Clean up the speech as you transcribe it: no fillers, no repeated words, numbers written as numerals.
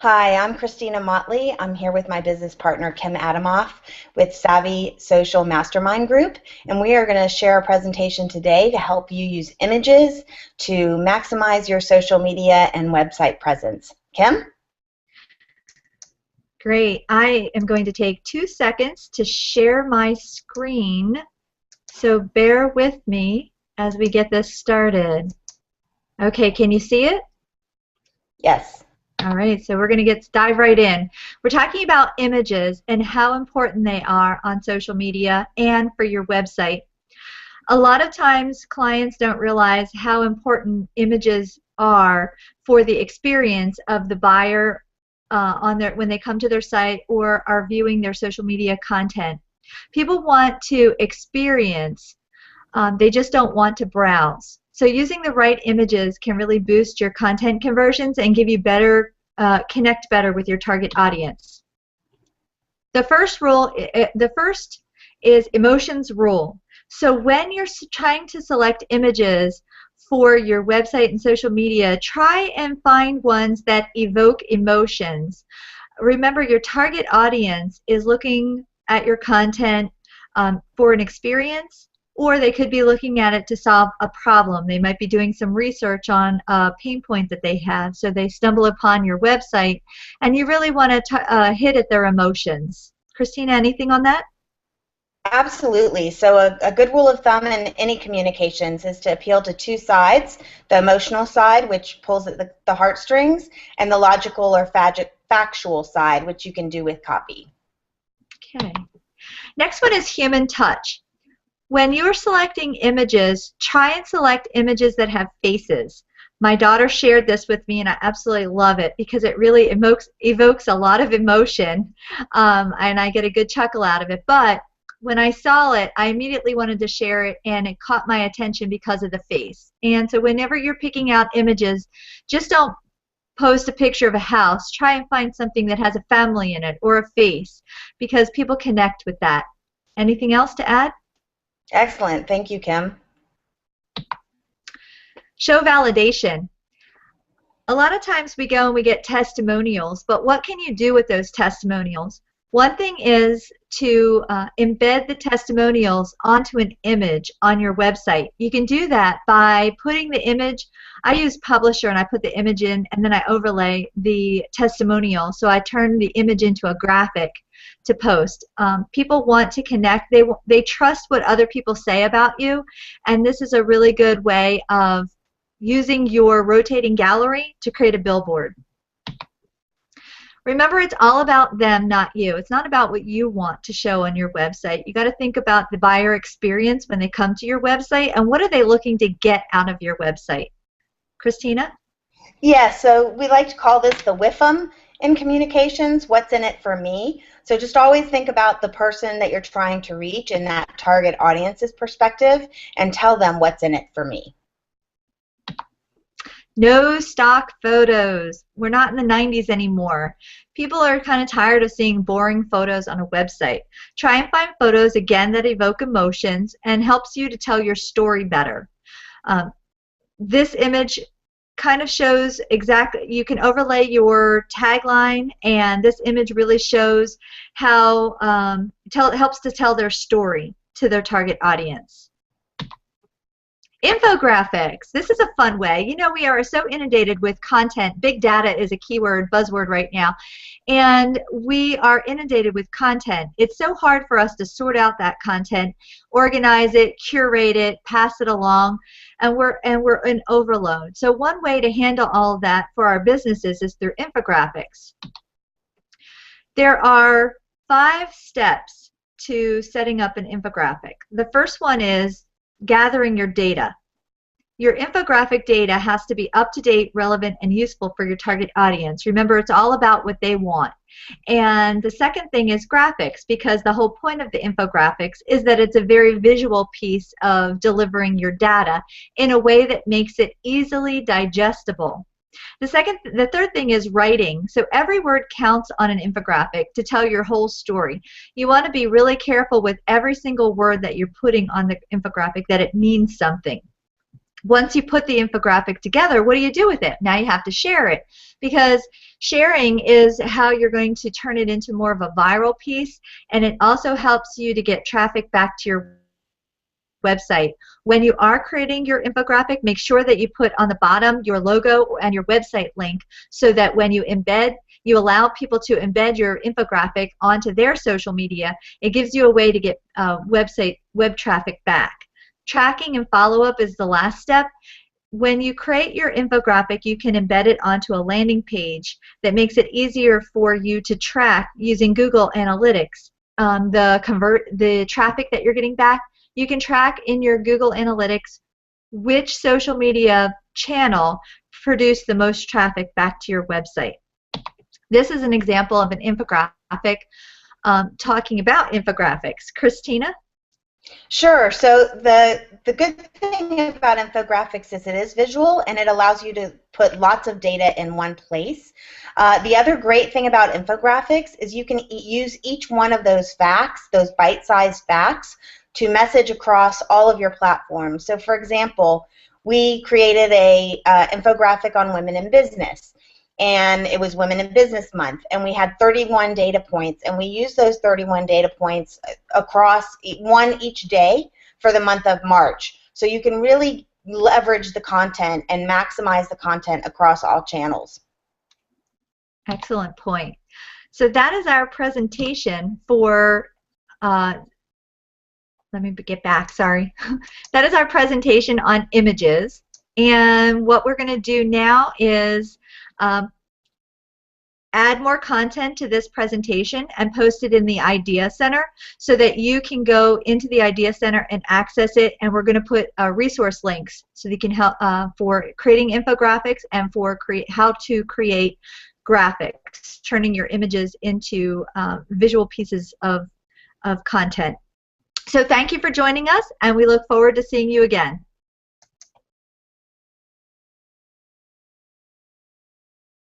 Hi, I'm Christina Motley. I'm here with my business partner, Kim Adamoff, with Savvy Social Mastermind Group, and we are going to share a presentation today to help you use images to maximize your social media and website presence. Kim? Great. I am going to take 2 seconds to share my screen, so bear with me as we get this started. Okay, can you see it? Yes. All right, so we're going to dive right in. We're talking about images and how important they are on social media and for your website. A lot of times clients don't realize how important images are for the experience of the buyer when they come to their site or are viewing their social media content. People want to experience, they just don't want to browse. So using the right images can really boost your content conversions and give you better, connect better with your target audience. The first is emotions rule. So when you're trying to select images for your website and social media, try and find ones that evoke emotions. Remember, your target audience is looking at your content for an experience, or they could be looking at it to solve a problem. They might be doing some research on a pain point that they have, so they stumble upon your website, and you really want to hit at their emotions. Christina, anything on that? Absolutely. So a good rule of thumb in any communications is to appeal to two sides, the emotional side, which pulls at the heartstrings, and the logical or factual side, which you can do with copy. Okay. Next one is human touch. When you're selecting images, try and select images that have faces. My daughter shared this with me, and I absolutely love it because it really evokes a lot of emotion, and I get a good chuckle out of it. But when I saw it, I immediately wanted to share it, and it caught my attention because of the face. And so whenever you're picking out images, just don't post a picture of a house. Try and find something that has a family in it or a face, because people connect with that. Anything else to add? Excellent. Thank you, Kim. Show validation. A lot of times we go and we get testimonials, but what can you do with those testimonials? One thing is to embed the testimonials onto an image on your website. You can do that by putting the image. I use Publisher, and I put the image in, and then I overlay the testimonial. So I turn the image into a graphic to post. People want to connect. They trust what other people say about you, and this is a really good way of using your rotating gallery to create a billboard. Remember, it's all about them, not you. It's not about what you want to show on your website. You got to think about the buyer experience when they come to your website, and what are they looking to get out of your website. Christina? Yeah, so we like to call this the WIFM in communications, what's in it for me. So just always think about the person that you're trying to reach in that target audience's perspective and tell them what's in it for me. No stock photos. We're not in the 90s anymore. People are kind of tired of seeing boring photos on a website. Try and find photos, again, that evoke emotions and helps you to tell your story better. This image kind of shows exactly, you can overlay your tagline, and this image really shows how it helps to tell their story to their target audience. Infographics. This is a fun way. You know, we are so inundated with content. Big data is a keyword, buzzword right now. And we are inundated with content. It's so hard for us to sort out that content, organize it, curate it, pass it along, and we're in overload. So one way to handle all of that for our businesses is through infographics. There are 5 steps to setting up an infographic. The first one is gathering your data. Your infographic data has to be up-to-date, relevant, and useful for your target audience. Remember, it's all about what they want. And the second thing is graphics, because the whole point of the infographics is that it's a very visual piece of delivering your data in a way that makes it easily digestible. The third thing is writing. So every word counts on an infographic to tell your whole story. You want to be really careful with every single word that you're putting on the infographic, that it means something. Once you put the infographic together, what do you do with it? Now you have to share it, because sharing is how you're going to turn it into more of a viral piece, and it also helps you to get traffic back to your website. When you are creating your infographic, make sure that you put on the bottom your logo and your website link, so that when you allow people to embed your infographic onto their social media. It gives you a way to get web traffic back. Tracking and follow-up is the last step. When you create your infographic, you can embed it onto a landing page that makes it easier for you to track using Google Analytics. The traffic that you're getting back, you can track in your Google Analytics which social media channel produced the most traffic back to your website. This is an example of an infographic talking about infographics. Christina? Sure. So the good thing about infographics is it is visual, and it allows you to put lots of data in one place. The other great thing about infographics is you can use each one of those facts, those bite-sized facts, to message across all of your platforms. So for example, we created a infographic on women in business, and it was Women in Business Month, and we had 31 data points, and we used those 31 data points across one each day for the month of March. So you can really leverage the content and maximize the content across all channels. Excellent point. So that is our presentation for let me get back, sorry. That is our presentation on images, and what we're going to do now is add more content to this presentation and post it in the Idea Center so that you can go into the Idea Center and access it, and we're going to put resource links so that you can help for creating infographics and for how to create graphics, turning your images into visual pieces of content. So thank you for joining us, and we look forward to seeing you again.